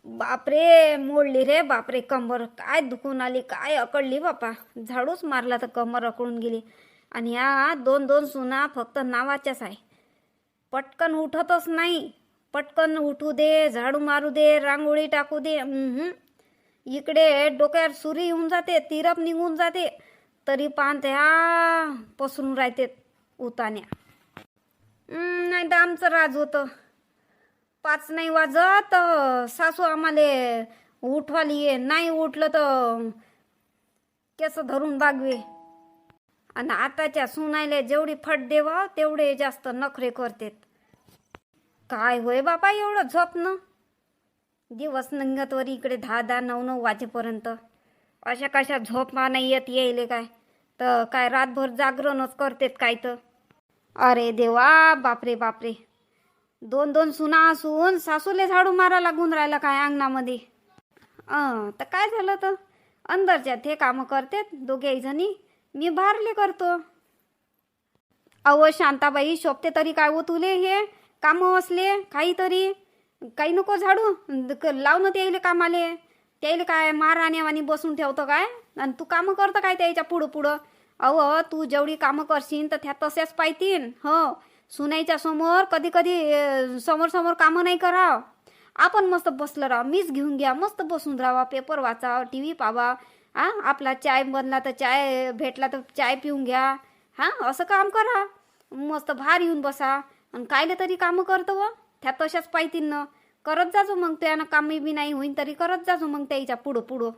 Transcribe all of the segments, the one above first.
बापरे, मोडली रे बापरे कंबर. काय दुखून आली, काय अकडली बापा. झाडूच मारला तर कंबर अकडून गेली. आणि ह्या दोन दोन सुना फक्त नावाच्याच आहे. पटकन उठतच नाही. पटकन उठू दे, झाडू मारू दे, रांगोळी टाकू दे. इकडे डोक्यावर सुरी येऊन जाते, तिरप निघून जाते, तरी पान त्या पसरून राहते उतान्या. नाही तर आमचं राज होतं. 5 नाही वाजत सासू आम्हाले उठवाली ये. नाही उठलं तर केस धरून बागवे. आणि आताच्या सुनायले जेवढी फट देवा तेवढे जास्त नखरे करतेत. काय होय बापा एवढं झोपणं. दिवस निघतवर इकडे 10-10, 9-9 वाजेपर्यंत. अशा कशा झोपा नाही येत येईल काय. तर काय रातभर जागरणच करतेत काय तर. अरे देवा, बापरे बापरे. 2-2 सुना असून सासूले झाडू मारा लागून राहिला काय अंगणामध्ये. तर काय झालं तर अंदरच्या ते कामं करतेत दोघे जणी, मी बाहेरले करतो. अव शांताबाई, शोभते तरी काय हो तुले हे कामं असले काहीतरी. काही नको झाडू लावणं त्याईले कामाले. त्याईले काय मारहाण्यावानी बसून ठेवतं काय. आणि तू कामं करतं काय त्याच्या पुढं पुढं. अव तू जेवढी कामं करशील तर त्या तशाच पाहितीन. हो, सुनाईच्या समोर कधी कधी समोर समोर कामं नाही करावं. आपण मस्त बसलं राहा, मीच घेऊन घ्या, मस्त बसून राहावा, पेपर वाचा, टी व्ही पावा. आपला चाय बनला तर चाय भेटला तर चाय पिऊन घ्या. असं काम करा. मस्त बाहेर येऊन बसा. आणि कायले तरी कामं करतो व त्या तशाच पाहितीन ना. करत जाजो मग त्यानं कामी बी नाही होईन तरी करत जाजो मग त्याच्या पुढं पुढं.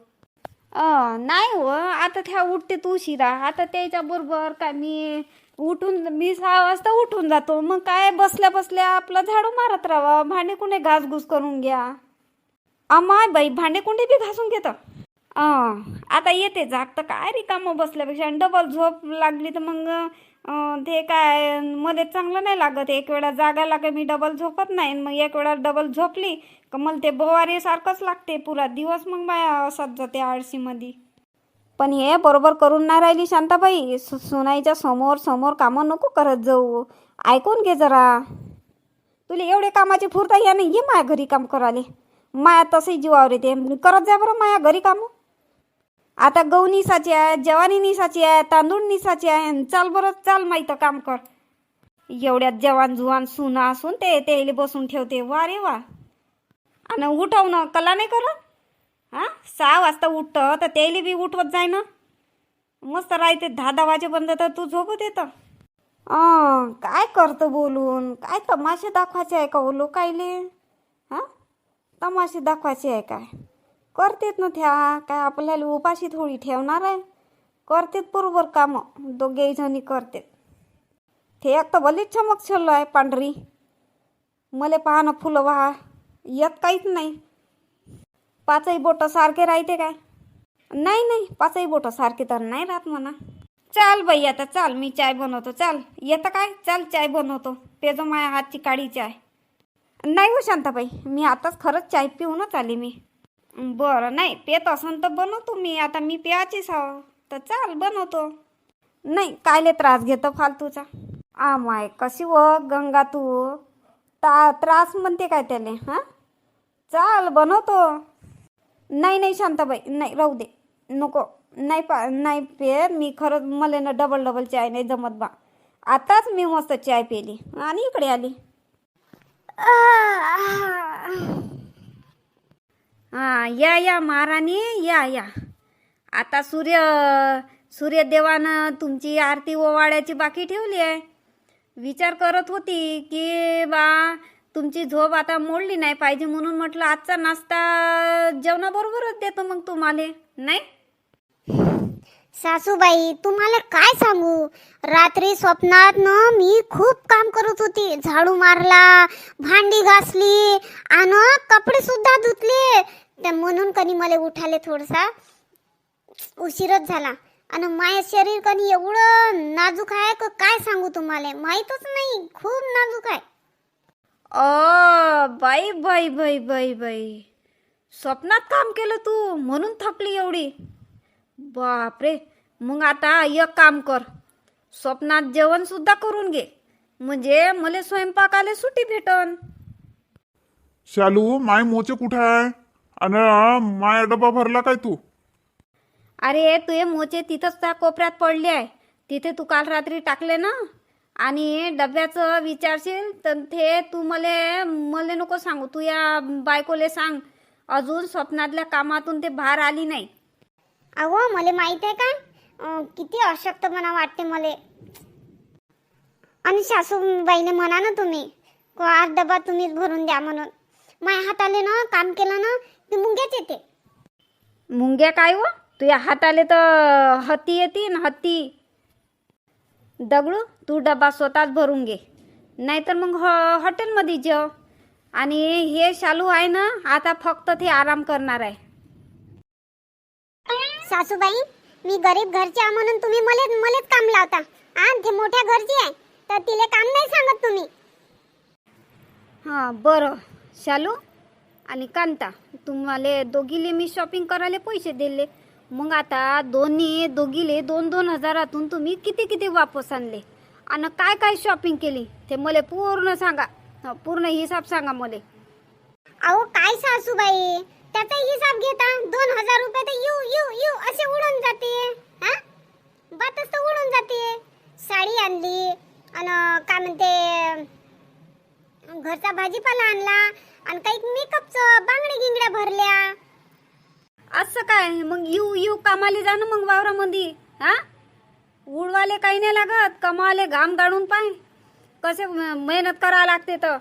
नाही हो, आता त्या उठते तू शिरा. आता त्याच्या बरोबर काय मी 6 वाजता उठून जातो. मग काय बसल्या बसल्या आपलं झाडू मारत राहावा. भांडे कुंडे घासघूस करून घ्या. अमाय बाई, भांडे कुंडे बी घासून घेतं. आता येते जाग तर काय रिकामं बसल्यापेक्षा. डबल झोप लागली तर मग ते काय मध्ये चांगलं नाही लागत. एक वेळा जागा लागे मी डबल झोपत नाही. मग एक वेळा डबल झोपली का मला ते बोवारी सारखंच लागते पुरा दिवस. मग बाया असत जाते आळशीमध्ये. पण हे बरोबर करून नाही राहिली शांताबाई. सुनाईच्या समोर समोर कामं नको करत जाऊ. ऐकून घे जरा. तुला एवढे कामाची फुरता या नाही. ये माया घरी काम कराले. माया तसंही जीवावर येते. करत जा बरं माया घरी कामं. आता गहू निसाची आहे, ज्वारी निसाची आहे, तांदूळ निसाची आहे. चाल बरं चाल, माहिती काम कर. एवढ्यात जवान जुवान सुना असून ते बसून ठेवते. वा रे वा. आणि उठवणं कला नाही करत. 6 वाजता उठतं तर त्याला बी उठवत जाय ना. मस्त राहते 10-10 वाजेपर्यंत तर तू झोपत येतं. काय करतं बोलून. काय तमाशे दाखवायचे आहे का ओ लोकायले. तमाशे दाखवायचे आहे काय. करतेत ना त्या. काय आपल्याला उपाशी थोडी ठेवणार आहे. करतेत बरोबर कामं दोघेही जणी करतेत. ते एक तर भलीच चमक छल्लो आहे पांढरी. मले पाहणं फुलं वाहा येत काहीच नाही. 5ही बोटं सारखे राहते काय. नाही नाही, 5ही बोटं सारखे तर नाही राहत म्हणा. चाल बाई आता चाल, मी चाय बनवतो. चाल येतं काय. चाल चाय बनवतो. पेजो माया हातची काळी चाय. नाही हो शांताबाई, मी आताच खरंच चाय पिऊनच आली मी. बरं, नाही पेत असन तर बनवतो मी. आता मी प्याचीच हाव तर चाल बनवतो. नाही कायले त्रास घेतो फालतूचा. माय कशी व गंगा तू त्रास म्हणते काय त्याले. चाल बनवतो. नाही नाही शांताबाई, नाही राहू दे नको. नाही पे मी खरंच. मला ना डबल चाय नाही जमत बा. आताच मी मस्त चाय पेली आणि इकडे आली. या महाराणी या. आता सूर्यदेवानं तुमची आरती ओवाळ्याची बाकी ठेवली आहे. विचार करत होती की बा तुमची झोप आता मोडली नाही पाहिजे म्हणून म्हटलं आजचा नाश्ता जेवणाबरोबरच देतो मग तुम्हाला. नाही सासूबाई, तुम्हाला काय सांगू. रात्री स्वप्नात ना मी खूप काम करत होती. झाडू मारला, भांडी घासली आणि कपडे सुद्धा धुतले. म्हणून कधी मला उठाले थोडासा उशीरच झाला. आणि माझं शरीर कधी एवढं नाजूक आहे का काय सांगू तुम्हाला. माहीतच नाही, खूप नाजूक आहे. बाई बाई बाई बाई बाई, स्वप्नात काम केलं तू म्हणून थकली एवढी. बापरे. मग आता एक काम कर, स्वप्नात जेवण सुद्धा करून घे म्हणजे मला स्वयंपाकाला सुट्टी भेटन. शालू, माय मोचे कुठं आहे. आणि माया डबा भरला काय तू? अरे तुझे मोचे तिथंच त्या कोपऱ्यात पडले आहे. तिथे तू काल रात्री टाकले ना. आणि डब्याचं विचारशील तर ते तू मले नको सांगू. तू या बायकोले सांग अजून स्वप्नातल्या कामातून ते बाहेर आली नाही. अहो मला माहित आहे का किती अशक्तपणा वाटते मला. आणि सासूबाईने म्हणा ना तुम्ही आज डबा तुम्हीच भरून द्या म्हणून. माझ्या हाताले ना काम केलं ना ती मुंग्याच येते. मुंग्या काय हो? तुझ्या हाताले तर हत्ती येते ना हत्ती. दगडू तू डबा स्वतःच भरून घे, नाहीतर मग हॉटेलमध्ये जेव. आणि हे शालू आहे ना आता फक्त ते आराम करणार आहे. सासूबाई मी गरीब घरची आहे म्हणून तुम्ही मलेच काम लावता. आज ते मोठ्या घरची आहे तर तिले काम नाही सांगत तुम्ही. हां बरं शालू आणि कांता, तुम्हाला दोघीले मी शॉपिंग करायला पैसे दिले. मग आता दोघीले 2-2 हजारातून तुम्ही किती वापस आणले आणि काय काय शॉपिंग केली ते मला पूर्ण सांगा. पूर्ण हिसाब सांगा मला. अहो काय सासूबाई त्याचा हिसाब घेता. 2000 रुपये तर यू असे उडून जाते. हा बातच तर उडून जाते. साडी आणली आणि काय म्हणते घरचा भाजीपाला आणला आणि काही मेकअपचं बांगड्या गिंगड्या भरल्या. असं काय मग यू कामाले जा ना मग वावरामध्ये. हा उडवाले काही नाही लागत. कमावाले घाम गाडून पाय कसे मेहनत करावं लागते. तर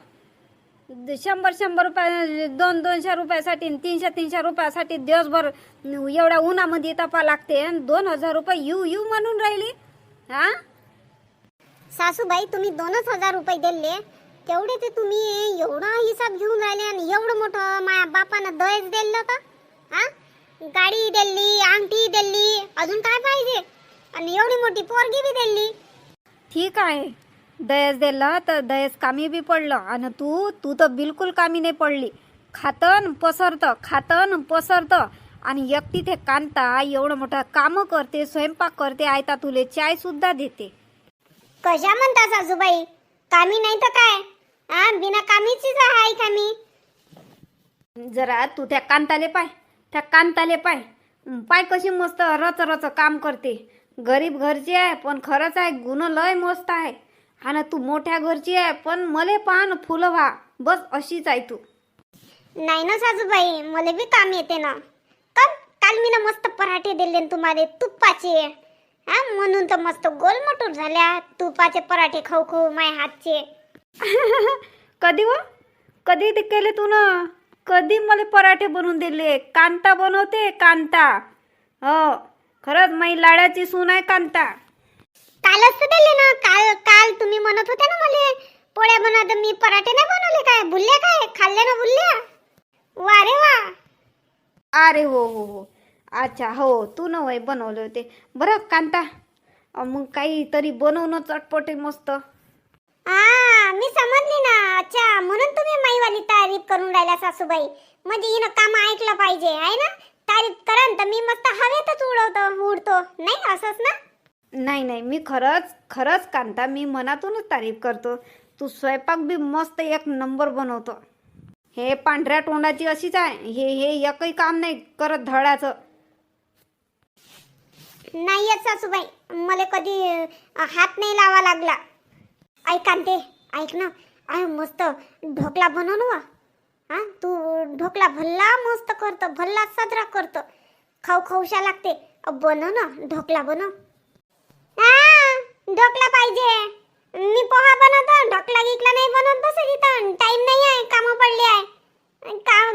100 रुपये 200 रुपयासाठी 300 रुपयासाठी दिवसभर एवढ्या उन्हामध्ये तपा लागते. 2000 रुपये यू म्हणून राहिली. हा सासूबाई तुम्ही 2000 रुपये दिले तेवढे ते तुम्ही एवढा हिसाब घेऊन राहिले आणि एवढं मोठं माझ्या बापानं दहेज दिलं का? हा गाडी दिली, अंगठी दिली, अजून काय पाहिजे? आणि एवढी मोठी पोरगी बी दिली. ठीक आहे दहेज दिलं तर दहेज कामी बी पडलं. आणि तू तर बिलकुल कामी नाही पडली. खातन पसरतं आणि एकटी ते कांता एवढं मोठं कामं करते, स्वयंपाक करते, आयता तुले चाय सुद्धा देते. कशा म्हणता सासूबाई कामी नाही तर काय? हा बिना कामीचीच आहे का मी? जरा तू त्या कांताले पाय कशी मस्त रच काम करते. गरीब घरची आहे पण खरंच आहे गुण लय मस्त आहे. आणि तू मोठ्या घरची आहे पण मले पान फुलं व्हा बस अशीच आहे तू. नाही ना सासूबाई मला बी काम येते ना. काल मी ना मस्त पराठे दिले तुम्हाला तुपाचे. हा म्हणून तर मस्त गोलमटूर झाल्या तुपाचे पराठे खाऊ माझ्या हातचे. कधी ते केले तू ना? कधी मला पराठे बनवून दिले? कांता बनवते कांता. हो खरंच माझी लाडाची सून आहे कांता. कालच तर दिले ना. काल तुम्ही म्हणत होते ना मला पोळ्या बनवत. मी पराठे नाही बनवले काय? भुलल्या काय? खाल्ले ना भुलल्या? वा रे वा. अरे हो अच्छा हो तू न वय बनवले होते. बरं कांता मग काहीतरी बनवणं चटपटे मस्त. मी समजली ना. अच्छा म्हणून तुम्ही माईवाली तारीफ करून राहिल्या सासूबाई. म्हणजे हिनं काम ऐकलं पाहिजे आहे ना. तारीफ करा तर मी मस्त हवेतच उडतो नाही असंच ना? नाही मी खरंच कांता मी मनातूनच तारीफ करतो. तू स्वयंपाक बी मस्त एक नंबर बनवतो. हे पांढऱ्या तोंडाची अशीच आहे. हे एकही काम नाही करत धडाचं. नाही येत सासूबाई मला कधी हात नाही लावा लागला. ऐकांते ऐक ना. मस्त ढोकला बनव ना. हा तू ढोकला भल्ला मस्त करतो. भल्ला साजरा करतो. खाऊशा लागते. बनव ना ढोकला बनव. ढोकला पाहिजे. मी पोहा बनवतो. ढोकला गिकला नाही बनवत बस इथं. टाइम नाही आहे. कामं पडले आहे.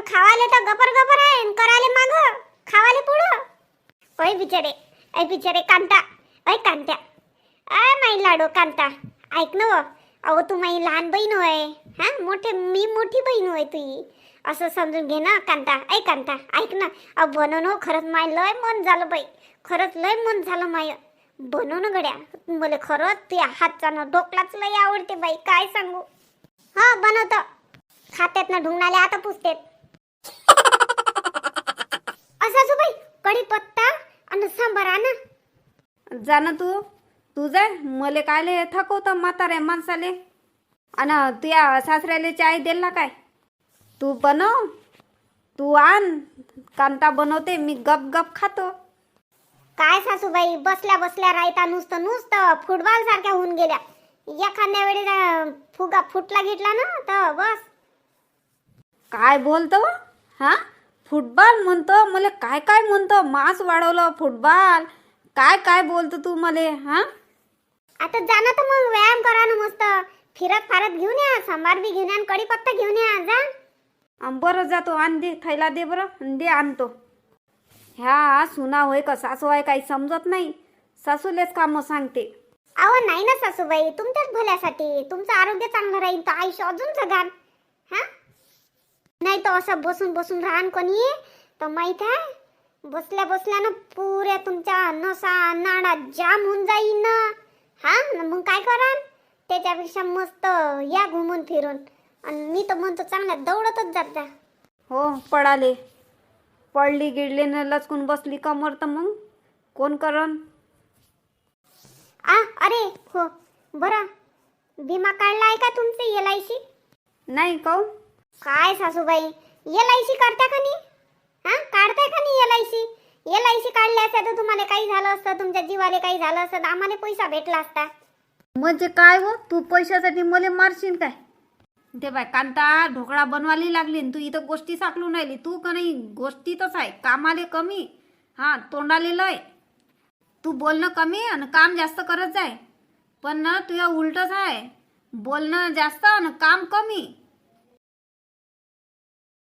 खावाले तर गपर आहे. कराले माग खावाले पुढं. ओय बिचारे कांता. कांत्या माई लाडो कांता ऐक ना व. अहो तू माई लहान बहीण होय. हा मी मोठी बहीण होय तुझी. असं समजून घे ना कांता. कांता ऐक ना. बनव ना. खरंच माय लय मन झालं बाई. खरंच लय मन झालं माय. बनव ना गड्या. मला खरंच तुझ्या हातचा ना ढोकलाच लय आवडते बाई. काय सांगू. हा बनवतो. खात्यात ना ढुंगणाले आता पुसतेत. असं बाई कढीपत्ता आणि सांबार आणा. जा ना तू जाय. मले कायले थकवतं म्हाताऱ्या माणसाले. आणि तुया सासऱ्याले चाय दिला काय? तू बनव तू आण, कांता बनवते, मी गप गप खातो. काय सासूबाई बसल्या बसल्या राहता नुसतं नुसतं फुटबॉल सारख्या होऊन गेल्या. एखाद्या वेळेस फुगा फुटला गिटला ना तर बस. काय बोलतो व? हा, फुटबॉल म्हणतो मला, काय काय म्हणतो, मांस वाढवलं फुटबॉल, काय काय बोलतो तू मले. हा, आता जाना तर मग व्यायाम करा ना मस्त. फिरत फारत घेऊन या, सांबार बी घेऊन या आणि कढीपत्ता घेऊन या जा. बरं जातो, आण दे, थैला दे बरं, दे आणतो. ह्या सुना होय का सासू आहे काही समजत नाही, सासूलेच कामं सांगते. अहो नाही ना सासूबाई, तुमच्याच भल्यासाठी, तुमचं आरोग्य चांगलं राहील तर आयुष्य अजून जगाल. हा, नाही तर असं बसून बसून राहण कोणी तर माहित आहे बसल्या बसल्यानं पुऱ्या तुमच्या नसा नाडा जाम होऊन जाईन ना. हा, मग काय कराल? त्याच्यापेक्षा मस्त या घुमून फिरून. आणि मी तर म्हणतो चांगल्या दौडतच जात जा. हो, पडली गिडली न लचकून बसली कमर तर मग कोण करण. अरे हो बरं, विमा काढला आहे का तुमचे LIC? नाही काऊ. काय सासूबाई LIC करता का नाही? हा, काढताय का नाही LIC? LIC काढले असते तर तुम्हाला काही झालं असतं, तुमच्या जीवाला काही झालं असतं तर आम्हाला पैसा भेटला असता. म्हणजे काय हो, तू पैशासाठी मला मारशील काय? ते बाय कांता ढोकळा बनवायला लागली न तू इथं गोष्टी साकलून राहिली. तू का नाही गोष्टीतच आहे, कामाले कमी, हा तोंडाले लय. तू बोलणं कमी आणि काम जास्त करत जाय. पण ना तुझ्या उलटच आहे, बोलणं जास्त आणि काम कमी.